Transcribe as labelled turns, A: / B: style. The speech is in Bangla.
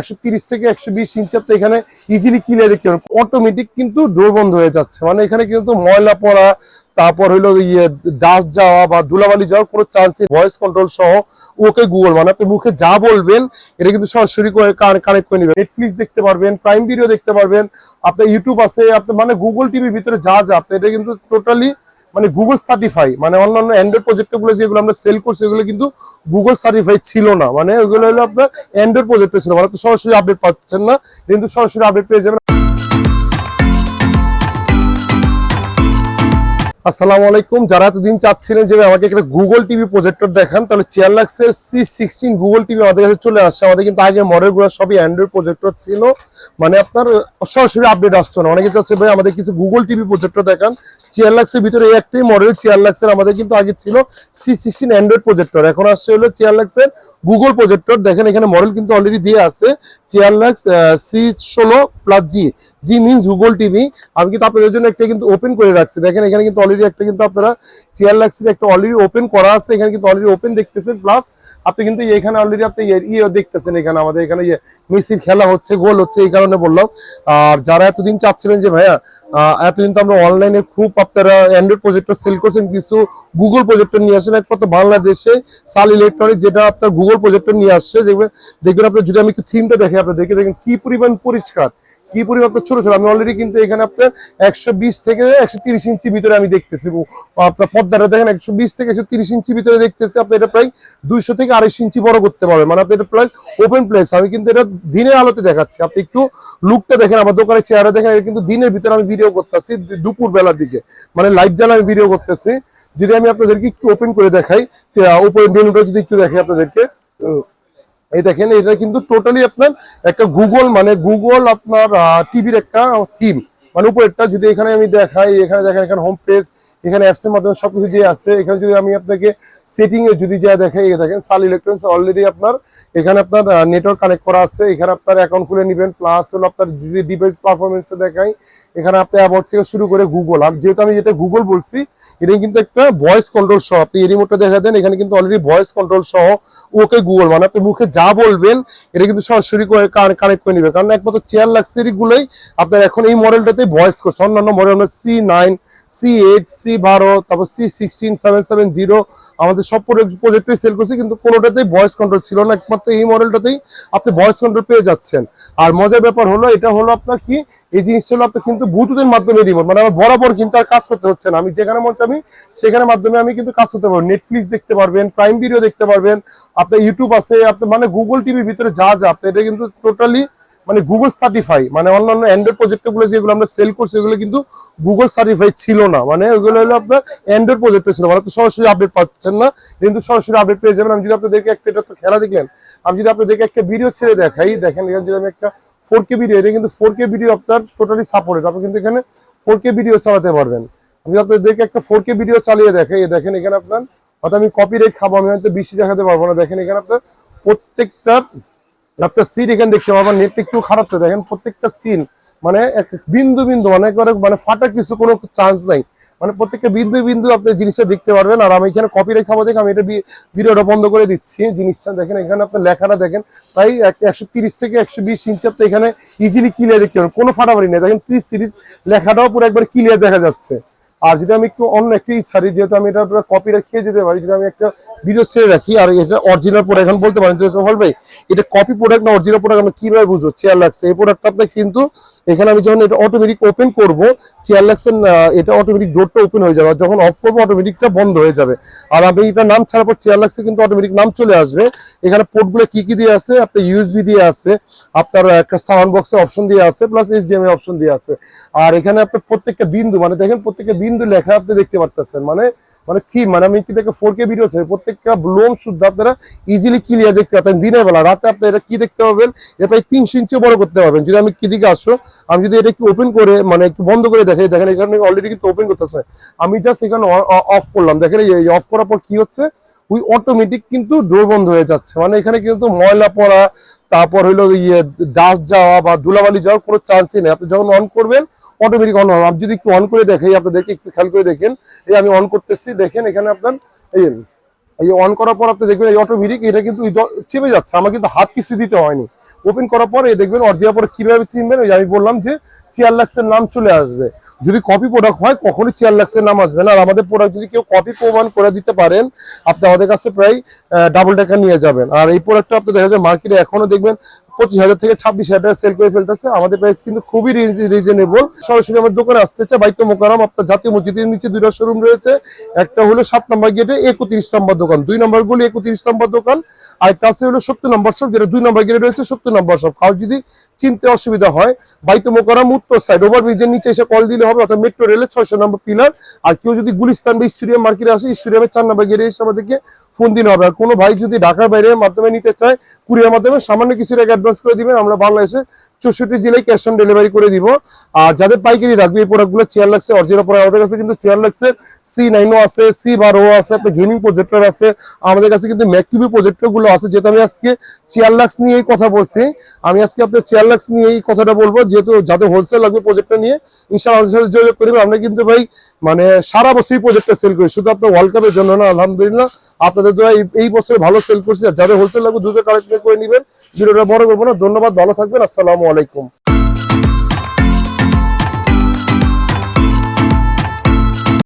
A: 130 থেকে 120 ইঞ্চি আপনি এখানে ইজিলি ক্লিয়ার দেখতে পারেন। অটোমেটিক কিন্তু ডোর বন্ধ হয়ে যাচ্ছে, মানে এখানে কিন্তু ময়লা পড়া, তারপর হলো ডাস্ট যাওয়া বা ধুলাবালি যাওয়ার কোনো চান্স নেই। ভয়েস কন্ট্রোল সহ ওকে গুগল, মানে আপনি মুখে যা বলবেন এটা কিন্তু সরাসরি করে কানেক্ট করে নেবেন। নেটফ্লিক্স দেখতে পারবেন, প্রাইম ভিডিও দেখতে পারবেন, আপনার ইউটিউব আছে, আপনি মানে গুগল টিভির ভিতরে যা যা আপনি এটা কিন্তু টোটালি মানে গুগল সার্টিফাই। মানে অন্যান্য অ্যান্ড্রয়েড প্রজেক্টর গুলো যেগুলো আমরা সেল করছি এগুলো কিন্তু গুগল সার্টিফাই ছিল না, মানে ওইগুলো হলো আপনার অ্যান্ড্রয়েড প্রজেক্টর ছিল, মানে তো সরাসরি আপডেট পাচ্ছেন না, কিন্তু সরাসরি আপডেট পেয়ে যাবেন। আসসালামু আলাইকুম। যারা এতদিন চাচ্ছিলেন যে আমাকে একটা গুগল টিভি প্রজেক্টর দেখান, তাহলে চিয়ারলাক্সের C16 গুগল টিভি আমাদের কাছে চলে আসছে। আমাদের কিন্তু আগে মডেলগুলো সবই অ্যান্ড্রয়েড প্রজেক্টর ছিল, মানে আপনার সরাসরি আপডেট আসতো না। অনেকে চাচ্ছে ভাই আমাদের কিছু গুগল টিভি প্রজেক্টর দেখান। চিয়ারলাক্সের ভিতরে এই একটাই মডেল চিয়ারলাক্সের, আমাদের কিন্তু আগে ছিল C16 অ্যান্ড্রয়েড প্রজেক্টর, এখন আসছে হলো চিয়ারলাক্সের গুগল প্রজেক্টর। দেখেন এখানে মডেল কিন্তু অলরেডি দিয়ে আছে, চিয়ারলাক্স C16+G। জি মিনস গুগল টিভি। আমি কিন্তু আপনাদের জন্য একটা কিন্তু ওপেন করে রাখছি, দেখেন এখানে কিন্তু অলরেডি একটা কিন্তু আপনারা চিয়ারলাক্সের একটা অলরেডি ওপেন করা আছে, এখানে কিন্তু অলরেডি ওপেন দেখতেছেন। প্লাস আপনি কিন্তু এখানে অলরেডি আপনি দেখতেছেন, এখানে আমাদের এখানে মেসির খেলা হচ্ছে, গোল হচ্ছে, এই কারণে বললাম। আর যারা এতদিন চাচ্ছিলেন যে ভাইয়া এতদিন তো আমরা অনলাইনে খুব আপনারা অ্যান্ড্রয়েড প্রজেক্টর সেল করছেন, কিছু গুগল প্রজেক্টর নিয়ে আসেন, একমাত্র বাংলাদেশে সাল ইলেকট্রনিক যেটা আপনার গুগল প্রজেক্টর নিয়ে আসছে। দেখবেন আপনার যদি আমি একটু থিমটা দেখে আপনার দেখেন কি পরিমাণ পরিষ্কার, কি পরিমাণ ছোট ছোট। আমি অলরেডি কিন্তু এখানে আপনার 120 থেকে 130 ইঞ্চি ভিতরে আমি দেখতেছি, আপনার পর্দাটা দেখেন 120 থেকে 130 ইঞ্চি ভিতরে দেখতেছি। আপনি এটা প্রায় 200 থেকে 250 ইঞ্চি বড় করতে পারবেন, মানে আপনি এটা প্রায় ওপেন প্লেস। আমি কিন্তু এটা দিনের আলোতে দেখাচ্ছি, আপনি একটু লুকটা দেখেন, আমার দোকানের চেহারা দেখেন। এটা কিন্তু দিনের ভিতরে আমি ভিডিও করতেছি, দুপুর বেলার দিকে, মানে লাইট জ্বালা আমি ভিডিও করতেছি। যদি আমি আপনাদেরকে একটু ওপেন করে দেখাই, উপরে মেনুটা যদি একটু দেখাই আপনাদেরকে, এই দেখেন এটা কিন্তু টোটালি আপনার একটা গুগল, মানে গুগল আপনার টিভির একটা থিম, মানে উপরেরটা যদি এখানে আমি দেখাই, এখানে দেখেন এখানে হোম পেজ, এখানে অ্যাপস এর মাধ্যমে সবকিছু দিয়ে আছে। এখানে যদি আমি আপনাকে সেটিং এ যদি যা দেখাই, দেখেন সাল ইলেকট্রনিক্স অলরেডি আপনার এখানে আপনার নেটওয়ার্ক কানেক্ট করা আছে, এখানে আপনার অ্যাকাউন্ট খুলে নেবেন। প্লাস হলো আপনার যদি ডিভাইস পারফরমেন্স দেখাই, এখানে আপনি অ্যাবাউট থেকে শুরু করে গুগল, আর যেহেতু আমি যেটা গুগল বলছি এটা কিন্তু একটা ভয়েস কন্ট্রোল সহ, আপনি এই রিমোটটা দেখা দেন, এখানে কিন্তু অলরেডি ভয়েস কন্ট্রোল সহ ওকে গুগল, মানে আপনি মুখে যা বলবেন এটা কিন্তু সরাসরি করে কানেক্ট করে নেবে। কারণ একমাত্র চিয়ারলাক্সেরই গুলোই আপনার এখন এই মডেলটাতে ভয়েস করছে। অন্যান্য মডেল আমরা C9, C8, C12, তারপর C16, 770 আমাদের সব প্রজেক্টই সেল করছি, কিন্তু কোনোটাতেই ভয়েস কন্ট্রোল ছিল না, একমাত্র এই মডেলটাতেই আপনি ভয়েস কন্ট্রোল পেয়ে যাচ্ছেন। আর মজার ব্যাপার হলো এটা হলো আপনার কি, এই জিনিসটা হলো আপনার কিন্তু ব্লুটুথের মাধ্যমে রিমোট, মানে আমার বরাবর কিন্তু আর কাজ করতে হচ্ছে না, আমি যেখানে মন চাই সেখানে মাধ্যমে আমি কিন্তু কাজ করতে পারবো। নেটফ্লিক্স দেখতে পারবেন, প্রাইম ভিডিও দেখতে পারবেন, আপনার ইউটিউব আছে, আপনার মানে গুগল টিভির ভিতরে যা যা আপনি এটা কিন্তু টোটালি মানে গুগল সার্টিফাই। মানে অন্যান্য অ্যান্ড্রয়েড প্রজেক্টর গুলো যেগুলো আমরা সেল করছি এগুলো কিন্তু গুগল সার্টিফাই ছিল না, মানে ওইগুলো হলো আপনার অ্যান্ড্রয়েড প্রজেক্টর ছিল, মানে তো সরাসরি আপডেট পাচ্ছেন না, কিন্তু সরাসরি আপডেট পেয়ে যাবেন। আমি যদি আপনাদেরকে একটা, এটা তো খেলা দেখলেন, আমি যদি আপনাদেরকে একটা ভিডিও ছেড়ে দেখাই, দেখেন এখানে যদি আমি একটা 4K ভিডিও, এটা কিন্তু 4K ভিডিও আপনার টোটালি সাপোর্টেড, আপনি কিন্তু এখানে 4K ভিডিও চালাতে পারবেন। আমি আপনাদেরকে একটা 4K ভিডিও চালিয়ে দেখাই, দেখেন এখানে আপনার হয়তো আমি কপিরাইট খাবো, আমি হয়তো বেশি দেখাতে পারবো না। দেখেন এখানে আপনার প্রত্যেকটা আপনার সিন এখানে দেখতে পাবেন, নেট একটু খারাপ তো, দেখেন প্রত্যেকটা সিন মানে এক বিন্দু বিন্দু, মানে একবারে মানে ফাটা কিছু কোনো চান্স নাই, মানে প্রত্যেকটা বিন্দু বিন্দু আপনি জিনিসটা দেখতে পারবেন। আর আমি এখানে কপিরাইট খাবো দেখে আমি এটা ভিডিওটা বন্ধ করে দিচ্ছি। জিনিসটা দেখেন এখানে আপনার লেখাটা দেখেন প্রায় 130 থেকে 120 ইঞ্চি আপনি এখানে ইজিলি ক্লিয়ার দেখতে পারেন, কোনো ফাটাফাটি নেই। দেখেন প্লিজ সিরিজ লেখাটাও পুরো একবার ক্লিয়ার দেখা যাচ্ছে। আর যদি আমি একটু অন্য একটি ছাড়ি, যেহেতু আমি এটা কপিরাইট খেয়ে যেতে পারি, যদি আমি একটা ভিডিও ছেড়ে রাখি, আর এটা অরিজিনাল প্রোডাক্ট, এখন বলতে পারেন যে ভাই এটা কপি প্রোডাক্ট না অরিজিনাল প্রোডাক্ট আমরা কিভাবে বুঝবো? চিয়ারলাক্স এই প্রোডাক্টটা আপনার কিন্তু এখানে আমি যখন এটা অটোমেটিক ওপেন করবো, চিয়ারলাক্সের এটা অটোমেটিক ডোরটা ওপেন হয়ে যাবে, আর যখন অফ করবো অটোমেটিকটা বন্ধ হয়ে যাবে। আর আপনি এটা নাম ছাড়ার পর চিয়ারলাক্সে কিন্তু অটোমেটিক নাম চলে আসবে। এখানে পোর্টগুলো কি কি দিয়ে আছে, আপনার ইউএসবি দিয়ে আছে, আপনার একটা সাউন্ড বক্সের অপশন দিয়ে আছে, প্লাস HDMI অপশন দিয়ে আছে। আর এখানে আপনার প্রত্যেকটা বিন্দু, মানে দেখেন প্রত্যেকটা বিন্দু লেখা আপনি দেখতে পারতেছেন, মানে কি, মানে আমি কি দেখে 4K ভিডিও আছে, প্রত্যেকটা ব্লোম শুদ্ধ আপনারা ইজিলি ক্লিয়ার দেখতে পাবেন। দিনের বেলা, রাতে আপনি এটা কি দেখতে পাবেন, এটা প্রায় 300 ইঞ্চি বড় করতে পারবেন। যদি আমি কি দিকে আসো, আমি যদি এটা একটু ওপেন করে মানে একটু বন্ধ করে দেখাই, দেখেন এখানে অলরেডি কিন্তু ওপেন করতেছে, আমি জাস্ট এখানে অফ করলাম, দেখেন এই অফ করার পর কি হচ্ছে, ওই অটোমেটিক কিন্তু ডোর বন্ধ হয়ে যাচ্ছে, মানে এখানে কিন্তু ময়লা পড়া, তারপর হলো ডাস্ট যাওয়া বা ধুলাবালি যাওয়ার কোনো চান্সই নেই। আপনি যখন অন করবেন অটোমেটিক অন হবে। আপনি যদি একটু অন করে দেখাই আপনাদেরকে, একটু খেয়াল করে দেখেন, এই আমি অন করতেছি, দেখেন এখানে আপনার এই এই অন করার পর আপনি দেখবেন এই অটোমেটিক এটা কিন্তু চেপে যাচ্ছে, আমার কিন্তু হাত কিছু দিতে হয়নি। ওপেন করার পরে দেখবেন অরিজিনাল পরে কিভাবে চিনবেন, ওই আমি বললাম যে চেয়ারলাক্সের নাম চলে আসবে। যদি কপি প্রোডাক্ট হয় কখনোই চেয়ারলাক্সের নাম আসবে না। আর আমাদের প্রোডাক্ট যদি কেউ কপি প্রমাণ করে দিতে পারেন, আপনি আমাদের কাছে প্রায় ডাবল টাকা নিয়ে যাবেন। আর এই প্রোডাক্টটা আপনি দেখা যায় মার্কেটে এখনো দেখবেন 25,000 থেকে 26,000 টাকা সেল করে ফেলতেছে। আমাদের প্রাইস কিন্তু খুবই রিজনেবল। সরাসরি আমার দোকানে আসতে চাই বাইতুল মোকাররম, আপনার জাতীয় মসজিদের নিচে 2টা শোরুম রয়েছে। একটা হলো 7 নম্বর গেটে 31 নম্বর দোকান, 2 নম্বর গুলি 31 নম্বর দোকান, আর কাছে হলো 70 নম্বর শপ, যেটা 2 নম্বর গেটে রয়েছে 70 নম্বর শপ। আর যদি চিনতে অসুবিধা হয় বাইতুল মোকাররম উত্তর সাইড ওভারব্রিজের নিচে এসে কল দিলে হবে, অথবা মেট্রো রেলের 600 নম্বর পিলার। আর কেউ যদি গুলিস্তান বা স্টেডিয়াম মার্কেটে আসে, স্টেডিয়ামের 4 নম্বর গেটে এসে আমাদেরকে ফোন দিলে হবে। আর কোনো ভাই যদি ঢাকার বাইরে মাধ্যমে নিতে চায়, কুরিয়ার মাধ্যমে সামান্য কিছু টাকা অ্যাডভান্স করে দিবেন, আমরা বাংলাদেশে 64 জেলায় ক্যাশ অন ডেলিভারি করে দিব। আর যাদের পাইকারি রাখবে এই প্রোডাক্টগুলো চেয়ারলাক্সে অরিজিনাল প্রোডাক্ট, আমাদের কাছে কিন্তু চেয়ারলাক্সের C9 আছে, C12 আছে, আপনার গেমিং প্রজেক্টর আছে, আমাদের কাছে কিন্তু ম্যাককিউবি প্রজেক্টর গুলো আছে। যেহেতু আমি আজকে চেয়ারলাক্স নিয়ে এই কথা বলছি, আমি আজকে আপনার চেয়ারলাক্স নিয়ে এই কথাটা বলবো, যেহেতু যাদের হোলসেল লাগবে প্রজেক্টর নিয়ে ইনশাআল্লাহ আমাদের সাথে যোগাযোগ করবেন। আমরা কিন্তু ভাই মানে সারা বছরই প্রজেক্টর সেল করি, শুধু আপনার ওয়ার্ল্ড কাপের জন্য না। আলহামদুলিল্লাহ আপনাদের দ্বারা এই বছর ভালো সেল করছি। আর যাদের হোলসেল লাগবে দ্রুত কালেক্ট করে নেবেন। ভিডিওটা বড় করবো না, ধন্যবাদ, ভালো থাকবেন, আসসালামু আলাইকুম।